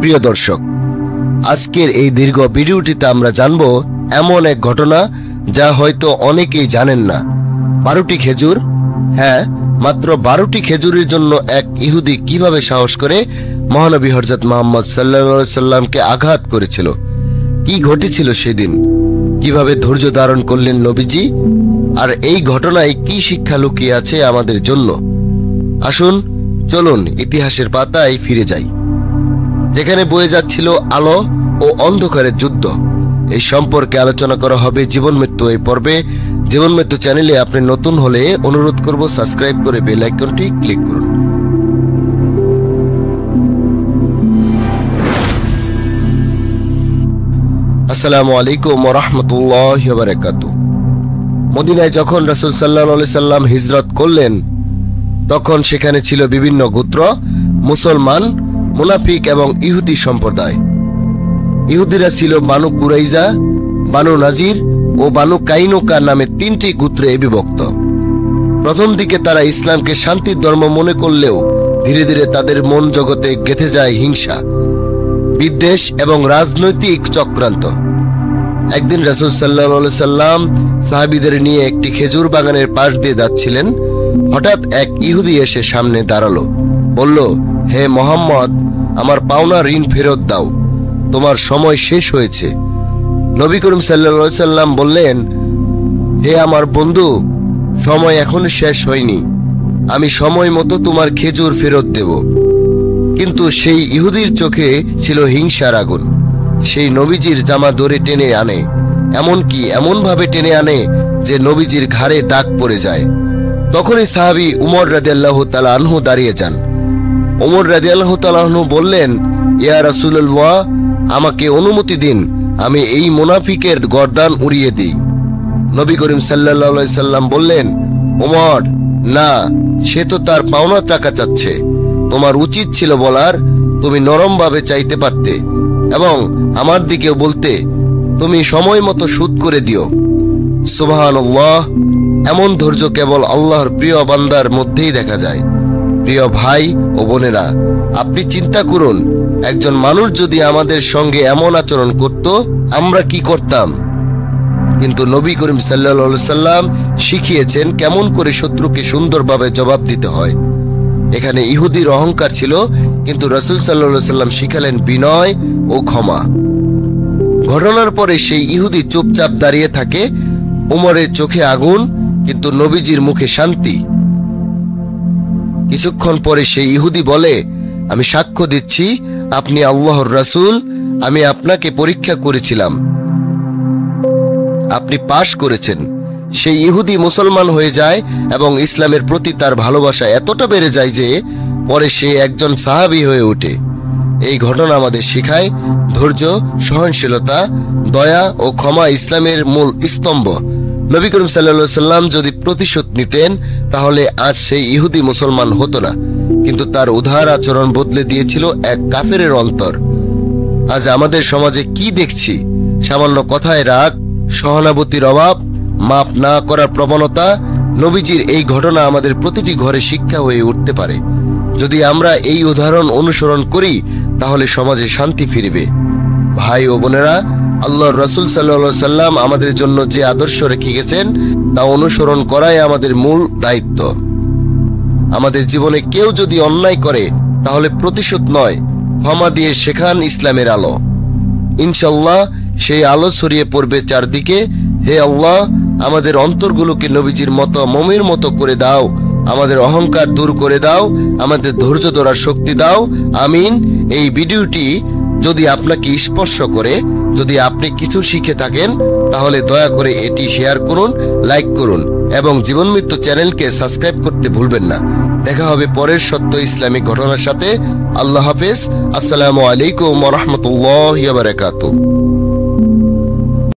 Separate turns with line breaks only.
প্রিয় দর্শক, আজকের এই দীর্ঘ ভিডিওটিতে আমরা জানব এমন এক ঘটনা যা হয়তো অনেকেই জানেন না। 12টি খেজুর, হ্যাঁ মাত্র 12টি খেজুরের জন্য এক ইহুদি কিভাবে সাহস করে মহানবী হযরত মুহাম্মদ সাল্লাল্লাহু আলাইহি সাল্লামকে আঘাত করেছিল, কি ঘটেছিল সেদিন, কিভাবে ধৈর্য ধারণ করলেন নবীজি, আর এই ঘটনায় কি শিক্ষা লুকিয়ে আছে আমাদের জন্য। আসুন চলুন ইতিহাসের পাতায় ফিরে যাই, যেখানে বয়ে যাচ্ছিল আলো ও অন্ধকারের যুদ্ধ। এই সম্পর্কে আলোচনা করা হবে জীবন মৃত্যু এই পর্বে। জীবন মৃত্যু চ্যানেলে আপনি নতুন হলে অনুরোধ করব সাবস্ক্রাইব করে বেল আইকনটি ক্লিক করুন। আসসালামু আলাইকুম ওয়া রাহমাতুল্লাহি ওয়া বারাকাতুহু। মদিনায় যখন রাসূল সাল্লাল্লাহু আলাইহি সাল্লাম হিজরত করলেন, তখন সেখানে ছিল বিভিন্ন গোত্র, মুসলমান, মুনাফিক এবং ইহুদি সম্প্রদায়। ইহুদিরা ছিল বানু কুরাইজা, বানু নাজির ও বানু কাইনুকা নামে 3টি গোত্রে বিভক্ত। প্রথম দিকে তারা ইসলামকে শান্তির ধর্ম মনে করলেও ধীরে ধীরে তাদের মন জগতে গেঁথে যায় হিংসা, বিদ্বেষ এবং রাজনৈতিক চক্রান্ত। একদিন রাসূল সাল্লাল্লাহু আলাইহি সাল্লাম সাহাবীদের নিয়ে একটি খেজুর বাগানের পাশ দিয়ে যাচ্ছিলেন। হঠাৎ এক ইহুদি এসে সামনে দাঁড়ালো, বলল, হে মুহাম্মদ, আমার পাওনা ঋণ ফেরত দাও, তোমার সময় শেষ হয়েছে। নবী করিম সাল্লাল্লাহু আলাইহি সাল্লাম বললেন, হে আমার বন্ধু, সময় এখনো শেষ হয়নি, আমি সময় মতো তোমার খেজুর ফেরত দেব। কিন্তু সেই ইহুদির চোখে ছিল হিংসার আগুন। সেই নবীজির জামা ধরে টেনে আনে, এমনকি এমনভাবে টেনে আনে যে নবীজির ঘাড়ে দাগ পড়ে যায়। তখনই সাহাবী উমর রাদিয়াল্লাহু তাআলা আনহু দাঁড়িয়ে যান। উমর রাদিয়াল্লাহু তাআলা আনহু বললেন, ইয়া রাসূলুল্লাহ, আমাকে অনুমতি দিন, আমি এই মুনাফিকের গর্দান উড়িয়ে দিই। নবী করিম সাল্লাল্লাহু আলাইহি সাল্লাম বললেন, উমর, না, সে তো তার পাওনা টাকা চাচ্ছে, তোমার উচিত ছিল বলার, তুমি নরমভাবে চাইতে পারতে এবং আমার দিকেও বলতে, তুমি সময় মতো শোধ করে দিও। সুবহানাল্লাহ, এমন ধৈর্য কেবল আল্লাহর প্রিয় বান্দার মধ্যেই দেখা যায়। প্রিয় ভাই ও বোনেরা, আপনি চিন্তা করুন, একজন মানুষ যদি আমাদের সঙ্গে এমন আচরণ করত, আমরা কি করতাম? কিন্তু নবী করিম সাল্লাল্লাহু আলাইহি সাল্লাম শিখিয়েছেন কেমন করে শত্রুকে সুন্দরভাবে জবাব দিতে হয়। এখানে ইহুদির অহংকার ছিল, কিন্তু রাসূল সাল্লাল্লাহু আলাইহি সাল্লাম শিখালেন বিনয় ও ক্ষমা। ঘটনার পরে সেই ইহুদি চুপচাপ দাঁড়িয়ে থাকে। উমরের চোখে আগুন, কিন্তু নবীজির মুখে শান্তি। কিছুক্ষণ পরে সেই ইহুদি বলে, আমি সাক্ষ্য দিচ্ছি আপনি আল্লাহর রাসূল, আমি আপনাকে পরীক্ষা করেছিলাম, আপনি পাশ করেছেন। সেই ইহুদি মুসলমান হয়ে যায় এবং ইসলামের প্রতি তার ভালোবাসা এতটা বেড়ে যায় যে পরে সে একজন সাহাবী হয়ে ওঠে। এই ঘটনা আমাদের শেখায় ধৈর্য, সহনশীলতা, দয়া ও ক্ষমা ইসলামের মূল স্তম্ভ। নবী করিম সাল্লাল্লাহু আলাইহি সাল্লাম যদি প্রতিশোধ নিতেন, তাহলে আজ সেই ইহুদি মুসলমান হতো না, কিন্তু তার উদার আচরণ বদলে দিয়েছিল এক কাফেরের অন্তর। আজ আমাদের সমাজে কি দেখছি? সামান্য কথায় রাগ, সহানুভূতির অভাব, মাপ না করার প্রবণতা। নবীজির এই ঘটনা আমাদের প্রতিটি ঘরে শিক্ষা হয়ে উঠতে পারে। যদি আমরা এই উদাহরণ অনুসরণ করি, তাহলে সমাজে শান্তি ফিরবে। ভাই ও বোনেরা, আল্লাহর রাসূল সাল্লাল্লাহু আলাইহি সাল্লাম আমাদের জন্য যে আদর্শ রেখে গেছেন, তা অনুসরণ করাই আমাদের মূল দায়িত্ব। আমাদের জীবনে কেউ যদি অন্যায় করে, তাহলে প্রতিশোধ নয়, ক্ষমা দিয়ে শেখান ইসলামের আলো। ইনশাআল্লাহ সেই আলো ছড়িয়ে পড়বে চারদিকে। হে আল্লাহ, আমাদের অন্তরগুলোকে নবীজির মতো, মমির মতো করে দাও, আমাদের অহংকার দূর করে দাও, আমাদের ধৈর্য ধরার শক্তি দাও, আমিন। এই ভিডিওটি যদি আপনাকে স্পর্শ করে, যদি আপনি কিছু শিখে থাকেন, তাহলে দয়া করে এটি শেয়ার করুন, লাইক করুন এবং জীবন মৃত্যু চ্যানেলকে সাবস্ক্রাইব করতে ভুলবেন না। দেখা হবে পরের সত্য ইসলামিক ঘটনার সাথে। আল্লাহ হাফেজ। আসসালামু আলাইকুম ওয়া রাহমাতুল্লাহি ওয়া বারাকাতুহু।